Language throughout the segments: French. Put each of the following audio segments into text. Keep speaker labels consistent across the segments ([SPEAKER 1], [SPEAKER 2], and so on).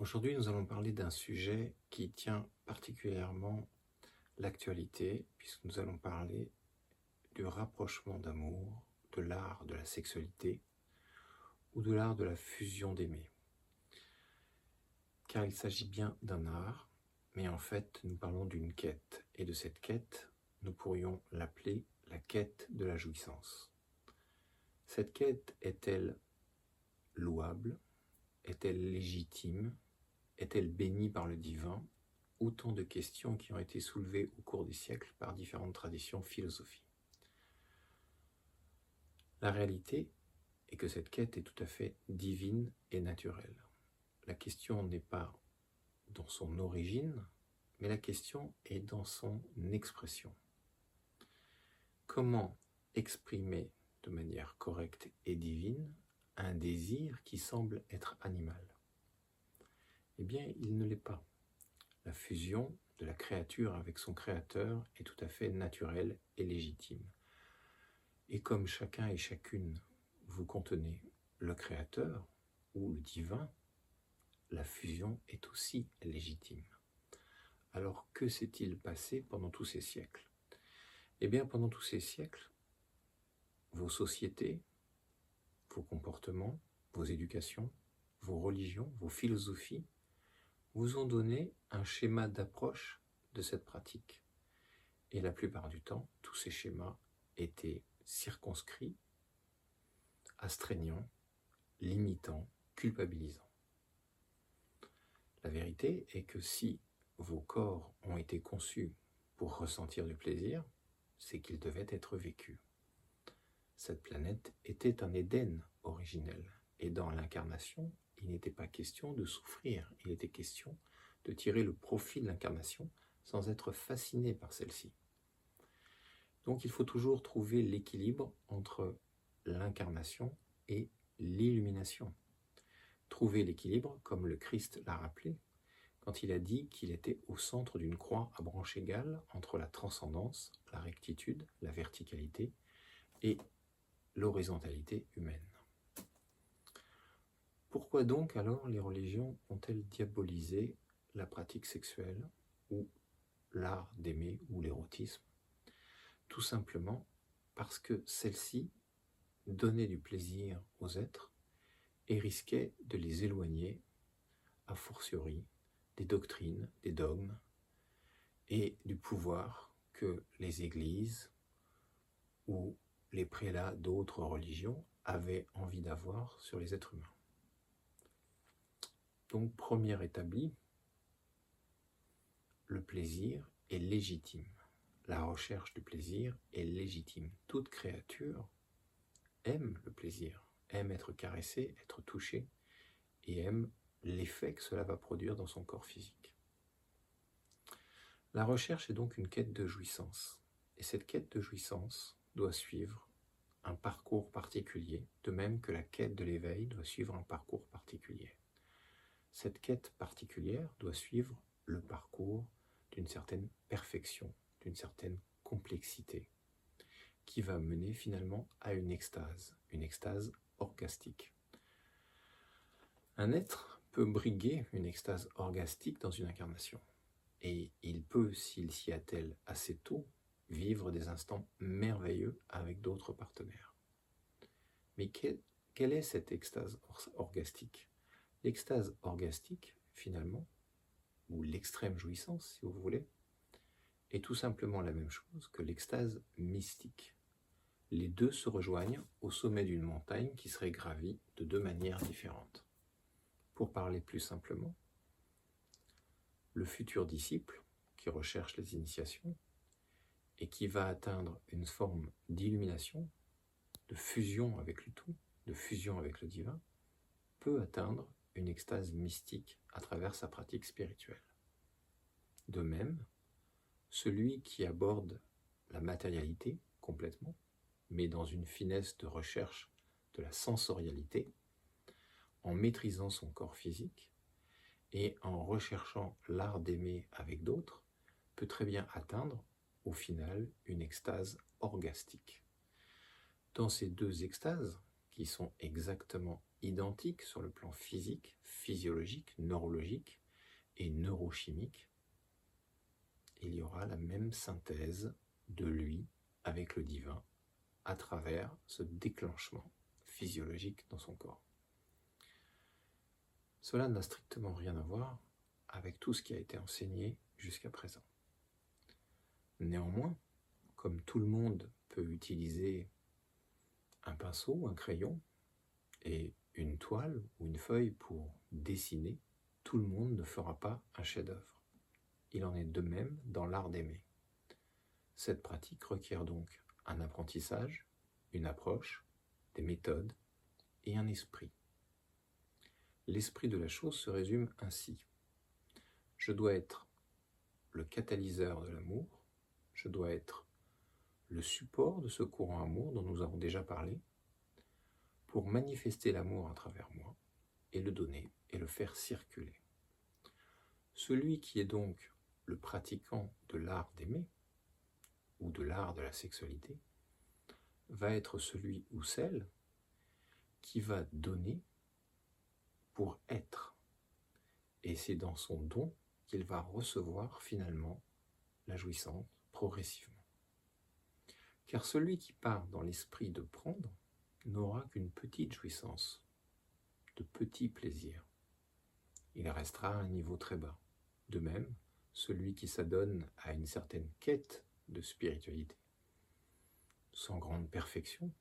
[SPEAKER 1] Aujourd'hui, nous allons parler d'un sujet qui tient particulièrement l'actualité, puisque nous allons parler du rapprochement d'amour, de l'art de la sexualité ou de l'art de la fusion d'aimer. Car il s'agit bien d'un art, mais en fait, nous parlons d'une quête, et de cette quête, nous pourrions l'appeler la quête de la jouissance. Cette quête est-elle louable? Est-elle légitime? Est-elle bénie par le divin? Autant de questions qui ont été soulevées au cours des siècles par différentes traditions philosophiques. La réalité est que cette quête est tout à fait divine et naturelle. La question n'est pas dans son origine, mais la question est dans son expression. Comment exprimer de manière correcte et divine un désir qui semble être animal? Eh bien, il ne l'est pas. La fusion de la créature avec son créateur est tout à fait naturelle et légitime. Et comme chacun et chacune vous contenez le créateur ou le divin, la fusion est aussi légitime. Alors que s'est-il passé pendant tous ces siècles? Eh bien, pendant tous ces siècles, vos sociétés, vos comportements, vos éducations, vos religions, vos philosophies vous ont donné un schéma d'approche de cette pratique. Et la plupart du temps, tous ces schémas étaient circonscrits, astreignants, limitants, culpabilisants. La vérité est que si vos corps ont été conçus pour ressentir du plaisir, c'est qu'ils devaient être vécus. Cette planète était un Éden originel, et dans l'incarnation, il n'était pas question de souffrir, il était question de tirer le profit de l'incarnation sans être fasciné par celle-ci. Donc il faut toujours trouver l'équilibre entre l'incarnation et l'illumination. Trouver l'équilibre, comme le Christ l'a rappelé, quand il a dit qu'il était au centre d'une croix à branches égales entre la transcendance, la rectitude, la verticalité et l'horizontalité humaine. Pourquoi donc alors les religions ont-elles diabolisé la pratique sexuelle ou l'art d'aimer ou l'érotisme? Tout simplement parce que celle-ci donnait du plaisir aux êtres et risquait de les éloigner, a fortiori, des doctrines, des dogmes et du pouvoir que les églises ou les prélats d'autres religions avaient envie d'avoir sur les êtres humains. Donc, premier établi, le plaisir est légitime. La recherche du plaisir est légitime. Toute créature aime le plaisir, aime être caressée, être touchée, et aime l'effet que cela va produire dans son corps physique. La recherche est donc une quête de jouissance, et cette quête de jouissance doit suivre un parcours particulier, de même que la quête de l'éveil doit suivre un parcours particulier. Cette quête particulière doit suivre le parcours d'une certaine perfection, d'une certaine complexité, qui va mener finalement à une extase orgastique. Un être peut briguer une extase orgastique dans une incarnation, et il peut, s'il s'y attelle assez tôt, vivre des instants merveilleux avec d'autres partenaires. Mais quelle est cette extase orgastique? L'extase orgastique, finalement, ou l'extrême jouissance, si vous voulez, est tout simplement la même chose que l'extase mystique. Les deux se rejoignent au sommet d'une montagne qui serait gravie de deux manières différentes. Pour parler plus simplement, le futur disciple, qui recherche les initiations, et qui va atteindre une forme d'illumination, de fusion avec le tout, de fusion avec le divin, peut atteindre une extase mystique à travers sa pratique spirituelle. De même, celui qui aborde la matérialité complètement, mais dans une finesse de recherche de la sensorialité, en maîtrisant son corps physique et en recherchant l'art d'aimer avec d'autres, peut très bien atteindre, au final, une extase orgastique. Dans ces deux extases, qui sont exactement identiques sur le plan physique, physiologique, neurologique et neurochimique, il y aura la même synthèse de lui avec le divin à travers ce déclenchement physiologique dans son corps. Cela n'a strictement rien à voir avec tout ce qui a été enseigné jusqu'à présent. Néanmoins, comme tout le monde peut utiliser un pinceau, un crayon et une toile ou une feuille pour dessiner, tout le monde ne fera pas un chef-d'œuvre. Il en est de même dans l'art d'aimer. Cette pratique requiert donc un apprentissage, une approche, des méthodes et un esprit. L'esprit de la chose se résume ainsi. Je dois être le catalyseur de l'amour, je dois être le support de ce courant amour dont nous avons déjà parlé, pour manifester l'amour à travers moi et le donner et le faire circuler. Celui qui est donc le pratiquant de l'art d'aimer, ou de l'art de la sexualité, va être celui ou celle qui va donner pour être. Et c'est dans son don qu'il va recevoir finalement la jouissance progressivement. Car celui qui part dans l'esprit de prendre n'aura qu'une petite jouissance, de petits plaisirs. Il restera à un niveau très bas. De même, celui qui s'adonne à une certaine quête de spiritualité, sans grande perfection,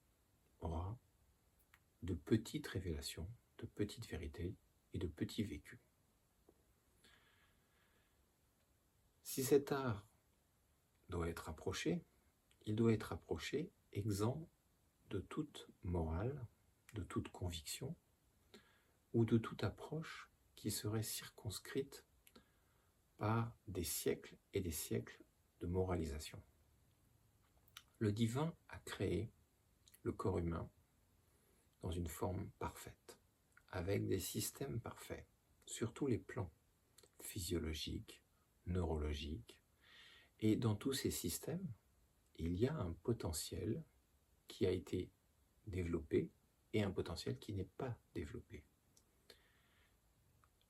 [SPEAKER 1] aura de petites révélations, de petites vérités et de petits vécus. Si cet art doit être approché, il doit être approché exempt de toute morale, de toute conviction ou de toute approche qui serait circonscrite par des siècles et des siècles de moralisation. Le divin a créé le corps humain dans une forme parfaite, avec des systèmes parfaits, sur tous les plans, physiologiques, neurologiques, et dans tous ces systèmes, il y a un potentiel qui a été développé et un potentiel qui n'est pas développé.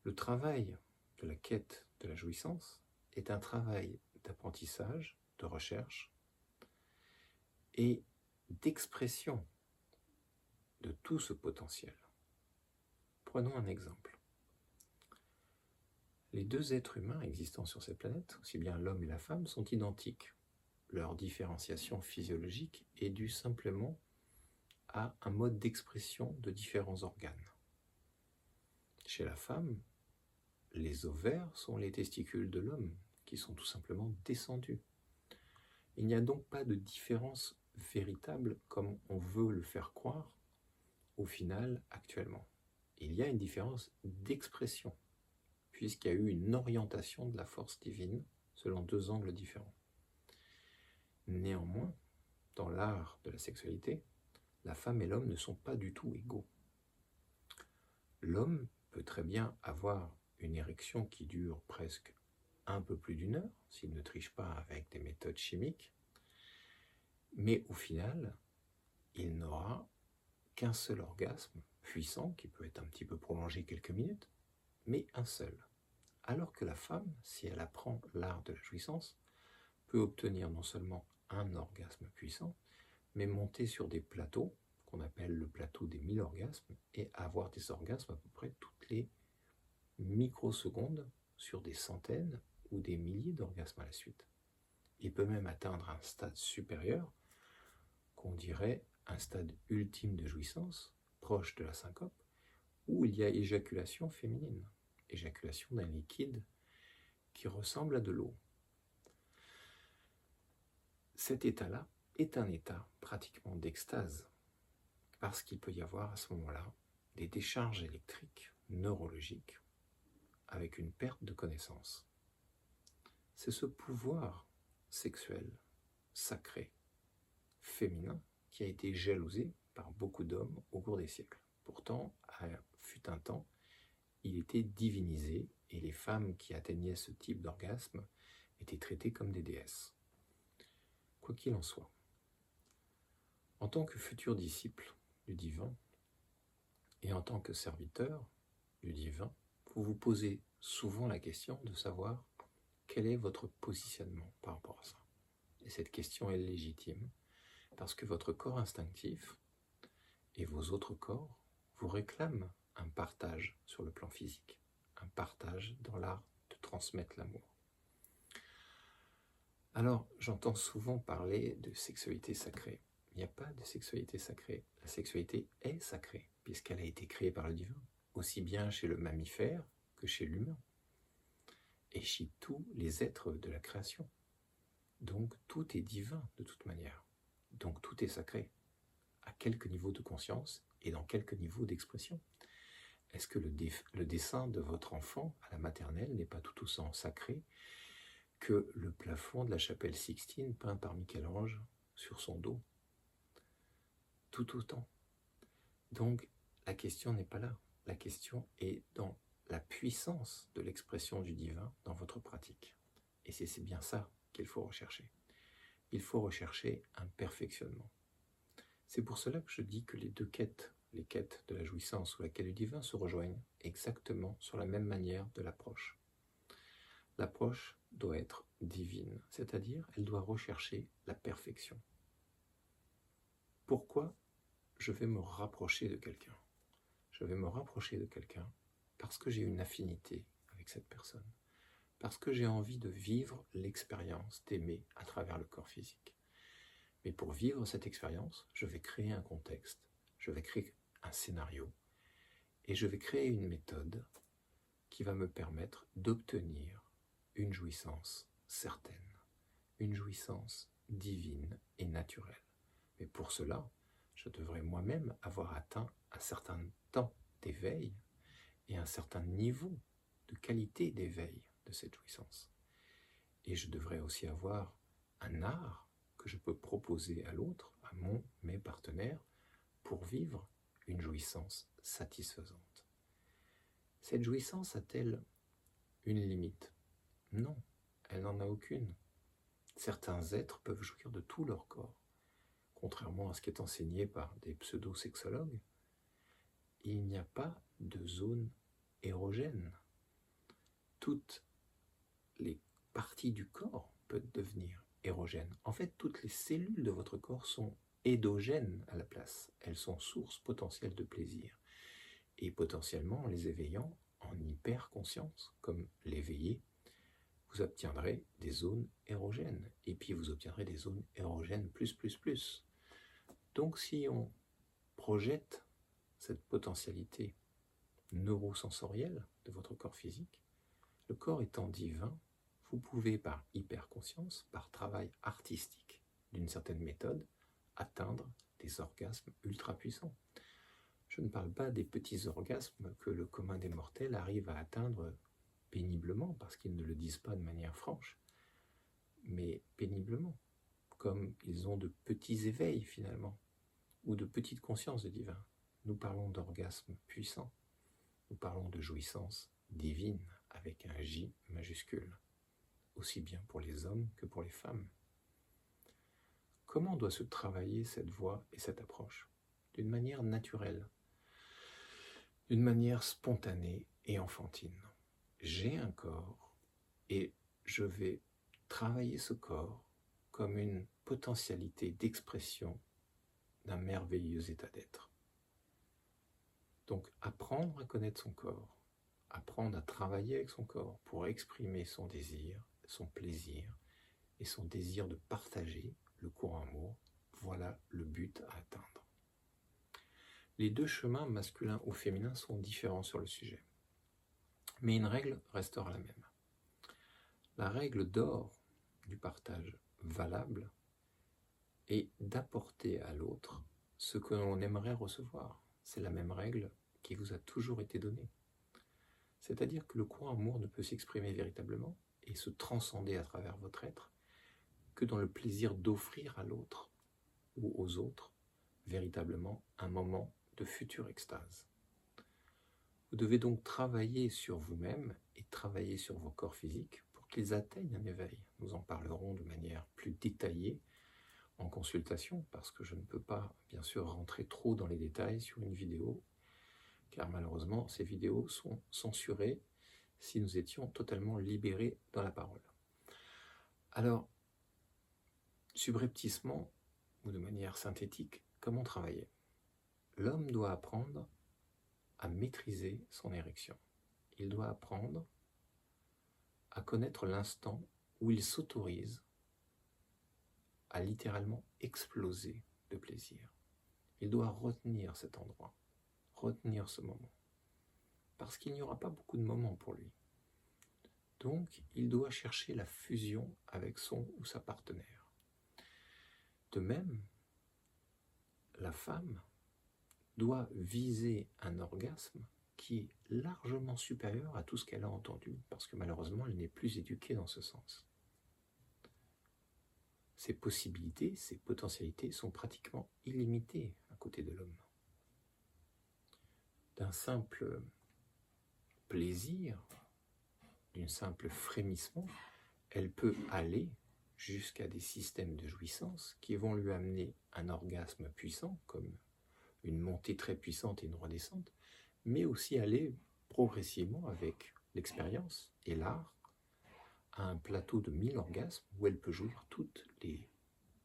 [SPEAKER 1] Le travail de la quête de la jouissance est un travail d'apprentissage, de recherche et d'expression de tout ce potentiel. Prenons un exemple. Les deux êtres humains existant sur cette planète, aussi bien l'homme et la femme, sont identiques. Leur différenciation physiologique est due simplement à un mode d'expression de différents organes. Chez la femme, les ovaires sont les testicules de l'homme, qui sont tout simplement descendus. Il n'y a donc pas de différence véritable comme on veut le faire croire, au final, actuellement. Il y a une différence d'expression, puisqu'il y a eu une orientation de la force divine selon deux angles différents. Néanmoins, dans l'art de la sexualité, la femme et l'homme ne sont pas du tout égaux. L'homme peut très bien avoir une érection qui dure presque un peu plus d'une heure, s'il ne triche pas avec des méthodes chimiques, mais au final, il n'aura qu'un seul orgasme puissant, qui peut être un petit peu prolongé quelques minutes, mais un seul. Alors que la femme, si elle apprend l'art de la jouissance, peut obtenir non seulement un orgasme puissant, mais monter sur des plateaux, qu'on appelle le plateau des 1000 orgasmes, et avoir des orgasmes à peu près toutes les microsecondes sur des centaines ou des milliers d'orgasmes à la suite. Il peut même atteindre un stade supérieur, qu'on dirait un stade ultime de jouissance, proche de la syncope, où il y a éjaculation féminine, éjaculation d'un liquide qui ressemble à de l'eau. Cet état-là est un état pratiquement d'extase, parce qu'il peut y avoir à ce moment-là des décharges électriques, neurologiques, avec une perte de connaissance. C'est ce pouvoir sexuel, sacré, féminin, qui a été jalousé par beaucoup d'hommes au cours des siècles. Pourtant, fut un temps, il était divinisé et les femmes qui atteignaient ce type d'orgasme étaient traitées comme des déesses. Quoi qu'il en soit, en tant que futur disciple du divin Et en tant que serviteur du divin, vous vous posez souvent la question de savoir quel est votre positionnement par rapport à ça. Et cette question est légitime parce que votre corps instinctif et vos autres corps vous réclament un partage sur le plan physique, un partage dans l'art de transmettre l'amour. Alors, j'entends souvent parler de sexualité sacrée. Il n'y a pas de sexualité sacrée. La sexualité est sacrée, puisqu'elle a été créée par le divin, aussi bien chez le mammifère que chez l'humain, et chez tous les êtres de la création. Donc, tout est divin de toute manière. Donc, tout est sacré. À quelque niveau de conscience et dans quelque niveau d'expression. Est-ce que le dessin de votre enfant à la maternelle n'est pas tout autant sacré que le plafond de la chapelle Sixtine peint par Michel-Ange sur son dos? Tout autant. Donc, la question n'est pas là. La question est dans la puissance de l'expression du divin dans votre pratique. Et c'est bien ça qu'il faut rechercher. Il faut rechercher un perfectionnement. C'est pour cela que je dis que les deux quêtes, les quêtes de la jouissance ou la quête du divin, se rejoignent exactement sur la même manière de l'approche. L'approche doit être divine, c'est-à-dire elle doit rechercher la perfection. Pourquoi je vais me rapprocher de quelqu'un? Je vais me rapprocher de quelqu'un parce que j'ai une affinité avec cette personne, parce que j'ai envie de vivre l'expérience d'aimer à travers le corps physique. Mais pour vivre cette expérience, je vais créer un contexte, je vais créer un scénario et je vais créer une méthode qui va me permettre d'obtenir une jouissance certaine, une jouissance divine et naturelle. Mais pour cela, je devrais moi-même avoir atteint un certain temps d'éveil et un certain niveau de qualité d'éveil de cette jouissance. Et je devrais aussi avoir un art que je peux proposer à l'autre, à mes partenaires, pour vivre une jouissance satisfaisante. Cette jouissance a-t-elle une limite? Non, elle n'en a aucune. Certains êtres peuvent jouir de tout leur corps. Contrairement à ce qui est enseigné par des pseudo-sexologues, il n'y a pas de zone érogène. Toutes les parties du corps peuvent devenir érogènes. En fait, toutes les cellules de votre corps sont édogènes à la place. Elles sont source potentielle de plaisir. Et potentiellement, en les éveillant en hyper-conscience, comme l'éveillé, vous obtiendrez des zones érogènes. Et puis vous obtiendrez des zones érogènes plus. Donc si on projette cette potentialité neurosensorielle de votre corps physique, le corps étant divin, vous pouvez par hyperconscience, par travail artistique d'une certaine méthode, atteindre des orgasmes ultra puissants. Je ne parle pas des petits orgasmes que le commun des mortels arrive à atteindre péniblement, parce qu'ils ne le disent pas de manière franche, mais péniblement, comme ils ont de petits éveils finalement, ou de petites consciences de divin. Nous parlons d'orgasmes puissants, nous parlons de jouissance divine, avec un J majuscule, aussi bien pour les hommes que pour les femmes. Comment doit se travailler cette voie et cette approche? D'une manière naturelle, d'une manière spontanée et enfantine. J'ai un corps et je vais travailler ce corps comme une potentialité d'expression d'un merveilleux état d'être. Donc apprendre à connaître son corps, apprendre à travailler avec son corps pour exprimer son désir, son plaisir et son désir de partager le courant amour, voilà le but à atteindre. Les deux chemins, masculin ou féminin, sont différents sur le sujet. Mais une règle restera la même. La règle d'or du partage valable est d'apporter à l'autre ce que l'on aimerait recevoir. C'est la même règle qui vous a toujours été donnée. C'est-à-dire que le courant amour ne peut s'exprimer véritablement et se transcender à travers votre être que dans le plaisir d'offrir à l'autre ou aux autres véritablement un moment de future extase. Vous devez donc travailler sur vous-même et travailler sur vos corps physiques pour qu'ils atteignent un éveil. Nous en parlerons de manière plus détaillée en consultation, parce que je ne peux pas, bien sûr, rentrer trop dans les détails sur une vidéo. car malheureusement ces vidéos sont censurées si nous étions totalement libérés dans la parole. Alors, subrepticement, ou de manière synthétique, comment travailler? L'homme doit apprendre à maîtriser son érection. Il doit apprendre à connaître l'instant où il s'autorise à littéralement exploser de plaisir. Il doit retenir cet endroit, retenir ce moment, parce qu'il n'y aura pas beaucoup de moments pour lui. Donc, il doit chercher la fusion avec son ou sa partenaire. De même, la femme doit viser un orgasme qui est largement supérieur à tout ce qu'elle a entendu, parce que malheureusement, elle n'est plus éduquée dans ce sens. Ses possibilités, ses potentialités sont pratiquement illimitées à côté de l'homme. D'un simple plaisir, d'un simple frémissement, elle peut aller jusqu'à des systèmes de jouissance qui vont lui amener un orgasme puissant, comme une montée très puissante et une redescente, mais aussi aller progressivement avec l'expérience et l'art à un plateau de 1000 orgasmes où elle peut jouir toutes les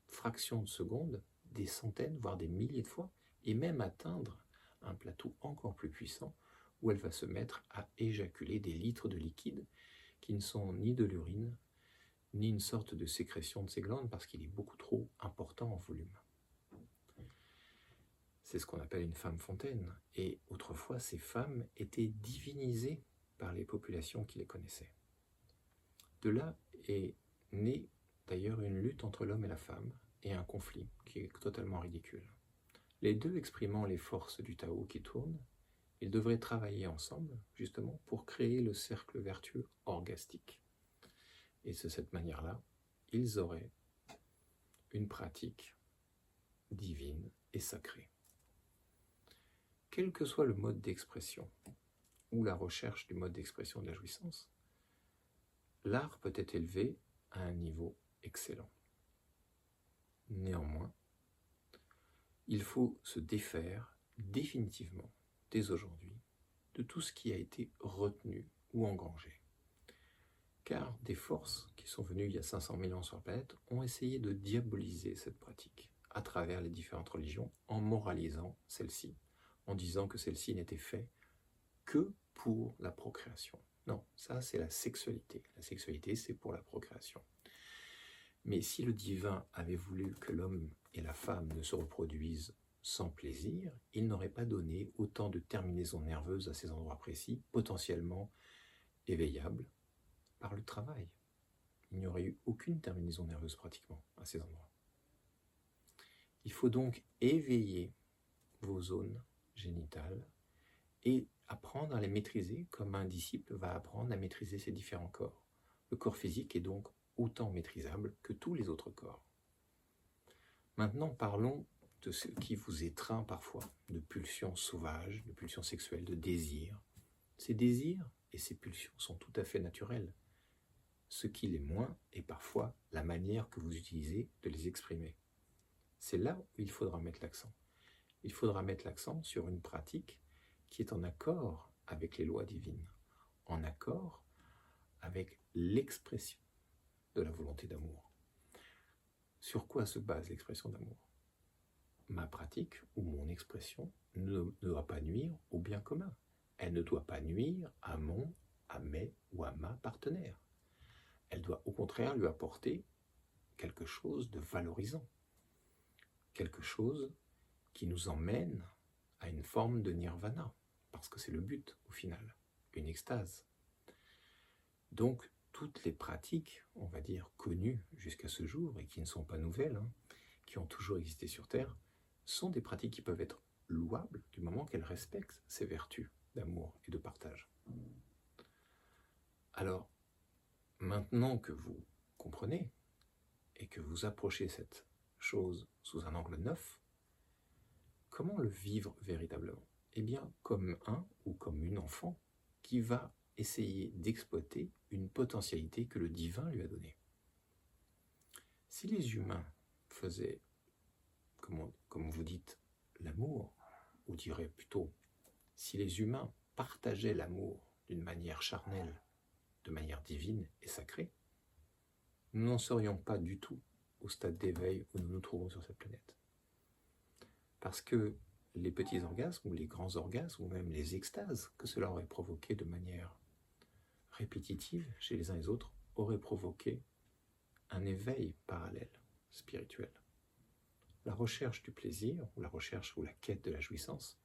[SPEAKER 1] fractions de secondes, des centaines, voire des milliers de fois, et même atteindre un plateau encore plus puissant où elle va se mettre à éjaculer des litres de liquide qui ne sont ni de l'urine, ni une sorte de sécrétion de ses glandes parce qu'il est beaucoup trop important en volume. C'est ce qu'on appelle une femme fontaine. Et autrefois, ces femmes étaient divinisées par les populations qui les connaissaient. De là est née d'ailleurs une lutte entre l'homme et la femme et un conflit qui est totalement ridicule. Les deux exprimant les forces du Tao qui tournent, ils devraient travailler ensemble justement pour créer le cercle vertueux orgastique. Et de cette manière-là, ils auraient une pratique divine et sacrée. Quel que soit le mode d'expression ou la recherche du mode d'expression de la jouissance, l'art peut être élevé à un niveau excellent. Néanmoins, il faut se défaire définitivement, dès aujourd'hui, de tout ce qui a été retenu ou engrangé. Car des forces qui sont venues il y a 500 000 ans sur la planète ont essayé de diaboliser cette pratique à travers les différentes religions en moralisant celle-ci, en disant que celle-ci n'était faite que pour la procréation. Non, ça c'est la sexualité. La sexualité c'est pour la procréation. Mais si le divin avait voulu que l'homme et la femme ne se reproduisent sans plaisir, il n'aurait pas donné autant de terminaisons nerveuses à ces endroits précis, potentiellement éveillables, par le travail. Il n'y aurait eu aucune terminaison nerveuse pratiquement à ces endroits. Il faut donc éveiller vos zones génitales et apprendre à les maîtriser comme un disciple va apprendre à maîtriser ses différents corps. Le corps physique est donc autant maîtrisable que tous les autres corps. Maintenant, parlons de ce qui vous étreint parfois, de pulsions sauvages, de pulsions sexuelles, de désirs. Ces désirs et ces pulsions sont tout à fait naturels. Ce qui l'est moins est parfois la manière que vous utilisez de les exprimer. C'est là où il faudra mettre l'accent. Il faudra mettre l'accent sur une pratique qui est en accord avec les lois divines, en accord avec l'expression de la volonté d'amour. Sur quoi se base l'expression d'amour? Ma pratique ou mon expression ne doit pas nuire au bien commun. Elle ne doit pas nuire à mon, à mes ou à ma partenaire. Elle doit au contraire lui apporter quelque chose de valorisant, quelque chose qui nous emmène à une forme de nirvana, parce que c'est le but au final, une extase. Donc toutes les pratiques, on va dire, connues jusqu'à ce jour, et qui ne sont pas nouvelles, qui ont toujours existé sur Terre, sont des pratiques qui peuvent être louables du moment qu'elles respectent ces vertus d'amour et de partage. Alors, maintenant que vous comprenez et que vous approchez cette chose sous un angle neuf, comment le vivre véritablement? Eh bien, comme un ou comme une enfant qui va essayer d'exploiter une potentialité que le divin lui a donnée. Si les humains faisaient, comme vous dites, l'amour, ou dirais plutôt, si les humains partageaient l'amour d'une manière charnelle, de manière divine et sacrée, nous n'en serions pas du tout au stade d'éveil où nous nous trouvons sur cette planète. Parce que les petits orgasmes ou les grands orgasmes ou même les extases que cela aurait provoqué de manière répétitive chez les uns et les autres auraient provoqué un éveil parallèle, spirituel. La recherche du plaisir ou la recherche ou la quête de la jouissance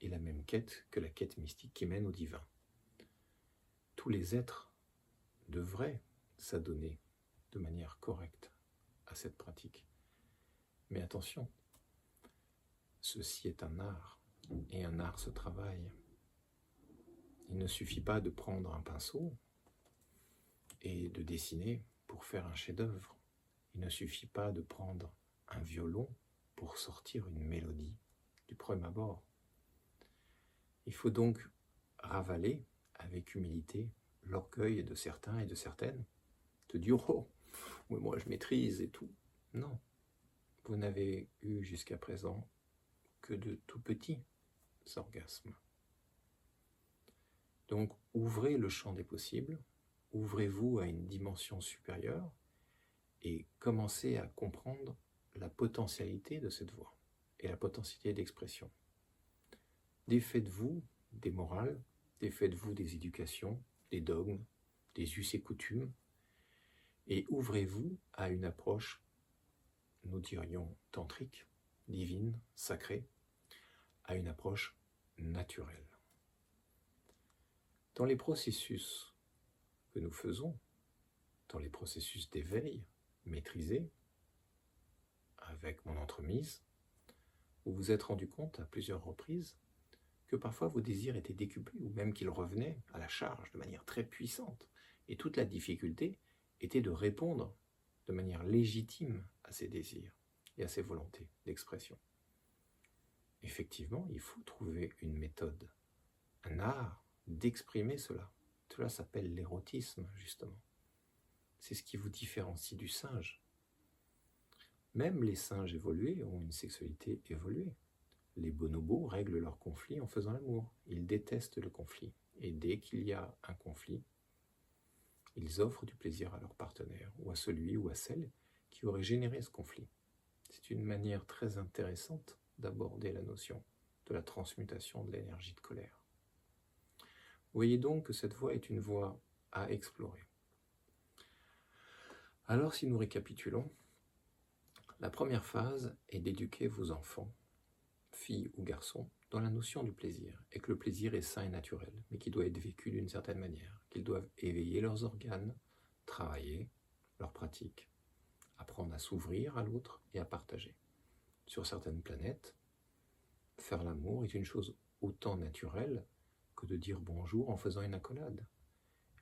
[SPEAKER 1] est la même quête que la quête mystique qui mène au divin. Tous les êtres devraient s'adonner de manière correcte à cette pratique. Mais attention, ceci est un art, et un art se travaille. Il ne suffit pas de prendre un pinceau et de dessiner pour faire un chef-d'œuvre. Il ne suffit pas de prendre un violon pour sortir une mélodie du premier abord. Il faut donc ravaler avec humilité l'orgueil de certains et de certaines, de dire « Oh, mais moi je maîtrise et tout ». Non, vous n'avez eu jusqu'à présent que de tout petits orgasmes. Donc ouvrez le champ des possibles, ouvrez-vous à une dimension supérieure et commencez à comprendre la potentialité de cette voie et la potentialité d'expression. Défaites-vous des morales, défaites-vous des éducations, des dogmes, des us et coutumes, et ouvrez-vous à une approche, nous dirions tantrique, divine, sacrée, à une approche naturelle. Dans les processus que nous faisons, dans les processus d'éveil maîtrisés, avec mon entremise, vous vous êtes rendu compte à plusieurs reprises que parfois vos désirs étaient décuplés ou même qu'ils revenaient à la charge de manière très puissante. Et toute la difficulté était de répondre de manière légitime à ces désirs et à ces volontés d'expression. Effectivement, il faut trouver une méthode, un art d'exprimer cela. Cela s'appelle l'érotisme, justement. C'est ce qui vous différencie du singe. Même les singes évolués ont une sexualité évoluée. Les bonobos règlent leurs conflits en faisant l'amour. Ils détestent le conflit. Et dès qu'il y a un conflit, ils offrent du plaisir à leur partenaire, ou à celui ou à celle qui aurait généré ce conflit. C'est une manière très intéressante d'aborder la notion de la transmutation de l'énergie de colère. Vous voyez donc que cette voie est une voie à explorer. Alors si nous récapitulons, la première phase est d'éduquer vos enfants, filles ou garçons, dans la notion du plaisir, et que le plaisir est sain et naturel, mais qu'il doit être vécu d'une certaine manière, qu'ils doivent éveiller leurs organes, travailler leur pratique, apprendre à s'ouvrir à l'autre et à partager. Sur certaines planètes, faire l'amour est une chose autant naturelle que de dire bonjour en faisant une accolade.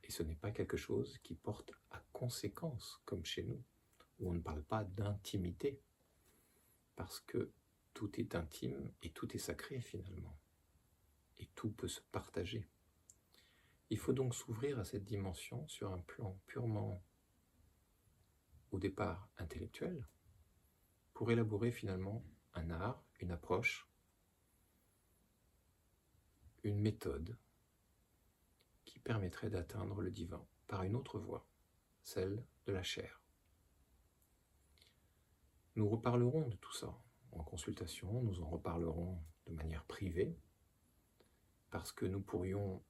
[SPEAKER 1] Et ce n'est pas quelque chose qui porte à conséquence, comme chez nous, où on ne parle pas d'intimité, parce que tout est intime et tout est sacré finalement, et tout peut se partager. Il faut donc s'ouvrir à cette dimension sur un plan purement, au départ, intellectuel, pour élaborer finalement un art, une approche, une méthode qui permettrait d'atteindre le divin par une autre voie, celle de la chair. Nous reparlerons de tout ça en consultation, nous en reparlerons de manière privée, parce que nous pourrions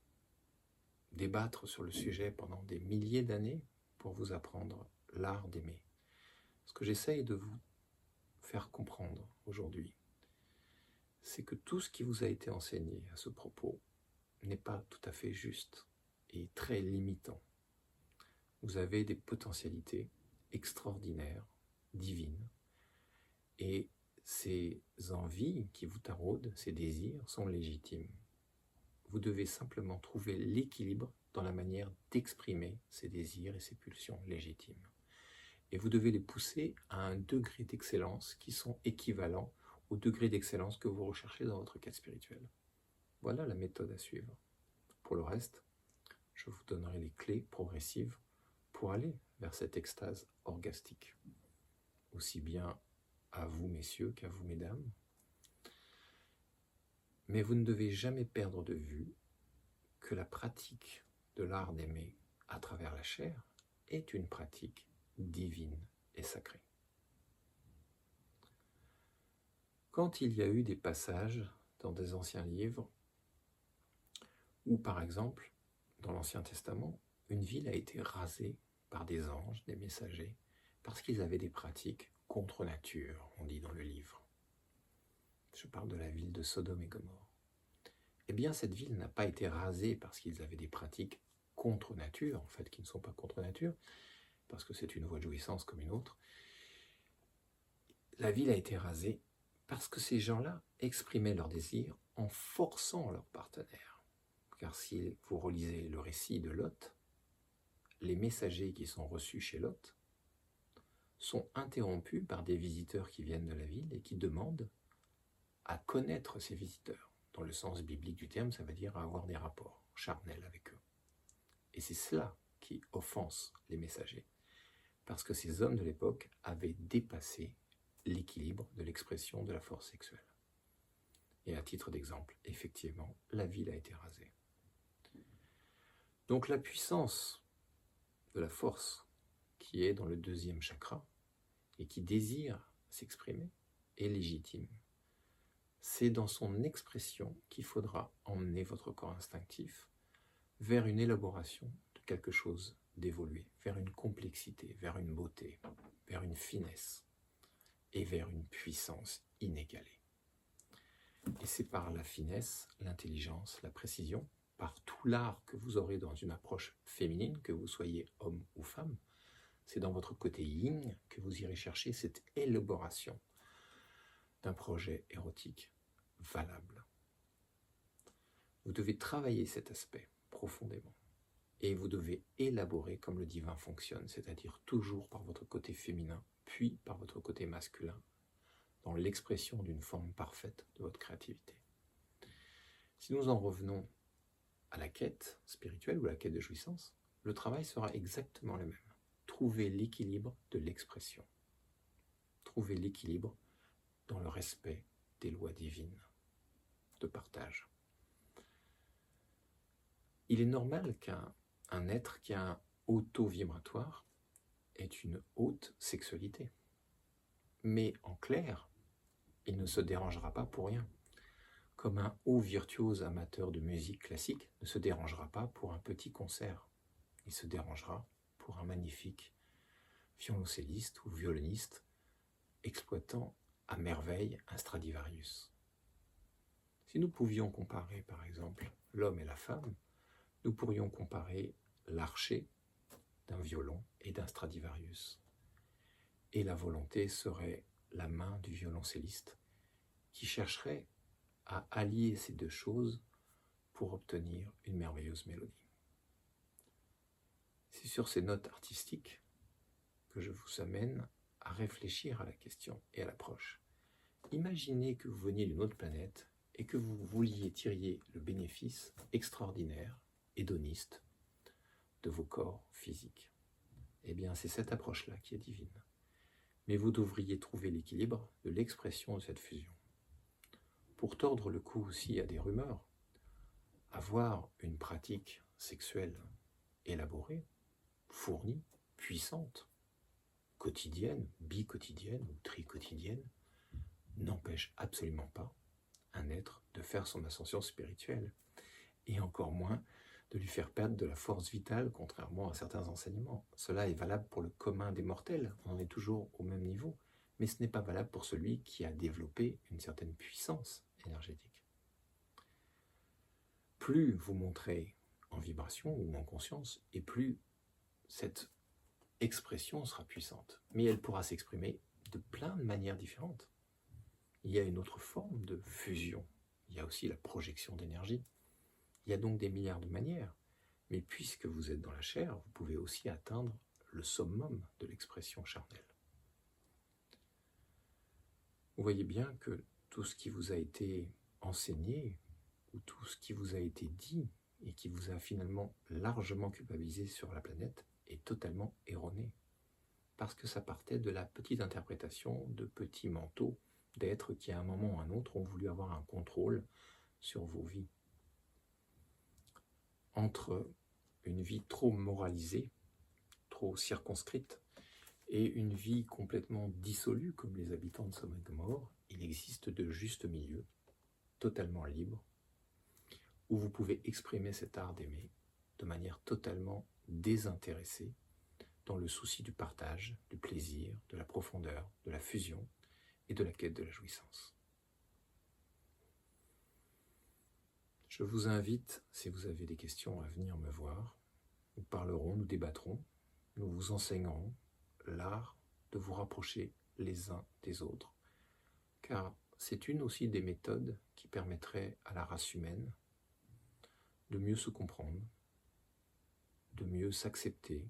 [SPEAKER 1] débattre sur le sujet pendant des milliers d'années pour vous apprendre l'art d'aimer. Ce que j'essaye de vous faire comprendre aujourd'hui, c'est que tout ce qui vous a été enseigné à ce propos n'est pas tout à fait juste et très limitant. Vous avez des potentialités extraordinaires, divines, et ces envies qui vous taraudent, ces désirs, sont légitimes. Vous devez simplement trouver l'équilibre dans la manière d'exprimer ces désirs et ces pulsions légitimes. Et vous devez les pousser à un degré d'excellence qui sont équivalents au degré d'excellence que vous recherchez dans votre quête spirituelle. Voilà la méthode à suivre. Pour le reste, je vous donnerai les clés progressives pour aller vers cette extase orgastique. Aussi bien à vous, messieurs, qu'à vous, mesdames. Mais vous ne devez jamais perdre de vue que la pratique de l'art d'aimer à travers la chair est une pratique divine et sacrée. Quand il y a eu des passages dans des anciens livres, où par exemple, dans l'Ancien Testament, une ville a été rasée par des anges, des messagers, parce qu'ils avaient des pratiques contre nature, on dit dans le livre. Je parle de la ville de Sodome et Gomorrhe. Eh bien, cette ville n'a pas été rasée parce qu'ils avaient des pratiques contre nature, en fait, qui ne sont pas contre nature, parce que c'est une voie de jouissance comme une autre. La ville a été rasée parce que ces gens-là exprimaient leur désir en forçant leur partenaire. Car si vous relisez le récit de Lot, les messagers qui sont reçus chez Lot sont interrompus par des visiteurs qui viennent de la ville et qui demandent à connaître ces visiteurs. Dans le sens biblique du terme, ça veut dire à avoir des rapports charnels avec eux. Et c'est cela qui offense les messagers, parce que ces hommes de l'époque avaient dépassé l'équilibre de l'expression de la force sexuelle. Et à titre d'exemple, effectivement, la ville a été rasée. Donc la puissance de la force qui est dans le deuxième chakra et qui désire s'exprimer est légitime. C'est dans son expression qu'il faudra emmener votre corps instinctif vers une élaboration de quelque chose d'évolué, vers une complexité, vers une beauté, vers une finesse et vers une puissance inégalée. Et c'est par la finesse, l'intelligence, la précision, par tout l'art que vous aurez dans une approche féminine, que vous soyez homme ou femme, c'est dans votre côté yin que vous irez chercher cette élaboration d'un projet érotique valable. Vous devez travailler cet aspect profondément et vous devez élaborer comme le divin fonctionne, c'est-à-dire toujours par votre côté féminin, puis par votre côté masculin, dans l'expression d'une forme parfaite de votre créativité. Si nous en revenons à la quête spirituelle ou la quête de jouissance, le travail sera exactement le même. Trouver l'équilibre de l'expression. Trouver l'équilibre dans le respect des lois divines de partage. Il est normal qu'un être qui a un haut taux vibratoire ait une haute sexualité. Mais en clair, il ne se dérangera pas pour rien. Comme un haut virtuose amateur de musique classique ne se dérangera pas pour un petit concert. Il se dérangera pour un magnifique violoncelliste ou violoniste exploitant à merveille un Stradivarius. Si nous pouvions comparer par exemple l'homme et la femme, nous pourrions comparer l'archet d'un violon et d'un Stradivarius. Et la volonté serait la main du violoncelliste qui chercherait à allier ces deux choses pour obtenir une merveilleuse mélodie. C'est sur ces notes artistiques que je vous amène à réfléchir à la question et à l'approche. Imaginez que vous veniez d'une autre planète et que vous vouliez tirer le bénéfice extraordinaire, hédoniste, de vos corps physiques. Eh bien, c'est cette approche-là qui est divine. Mais vous devriez trouver l'équilibre de l'expression de cette fusion. Pour tordre le cou aussi à des rumeurs, avoir une pratique sexuelle élaborée, fournie, puissante, quotidienne, biquotidienne ou triquotidienne, n'empêche absolument pas un être de faire son ascension spirituelle, et encore moins de lui faire perdre de la force vitale, contrairement à certains enseignements. Cela est valable pour le commun des mortels, on en est toujours au même niveau, mais ce n'est pas valable pour celui qui a développé une certaine puissance énergétique. Plus vous montrez en vibration ou en conscience, et plus cette expression sera puissante. Mais elle pourra s'exprimer de plein de manières différentes. Il y a une autre forme de fusion. Il y a aussi la projection d'énergie. Il y a donc des milliards de manières. Mais puisque vous êtes dans la chair, vous pouvez aussi atteindre le summum de l'expression charnelle. Vous voyez bien que tout ce qui vous a été enseigné, ou tout ce qui vous a été dit, et qui vous a finalement largement culpabilisé sur la planète, est totalement erroné. Parce que ça partait de la petite interprétation de petits manteaux d'êtres qui à un moment ou à un autre ont voulu avoir un contrôle sur vos vies. Entre une vie trop moralisée, trop circonscrite, et une vie complètement dissolue comme les habitants de Sodome et Gomorrhe, il existe de justes milieux, totalement libres, où vous pouvez exprimer cet art d'aimer de manière totalement désintéressée, dans le souci du partage, du plaisir, de la profondeur, de la fusion et de la quête de la jouissance. Je vous invite, si vous avez des questions, à venir me voir. Nous parlerons, nous débattrons, nous vous enseignerons l'art de vous rapprocher les uns des autres, car c'est une aussi des méthodes qui permettrait à la race humaine de mieux se comprendre, de mieux s'accepter,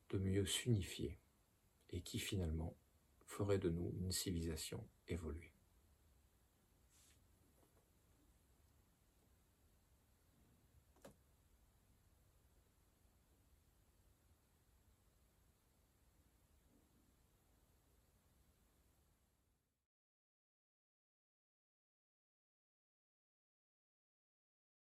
[SPEAKER 1] de mieux s'unifier, et qui finalement ferait de nous une civilisation évoluée.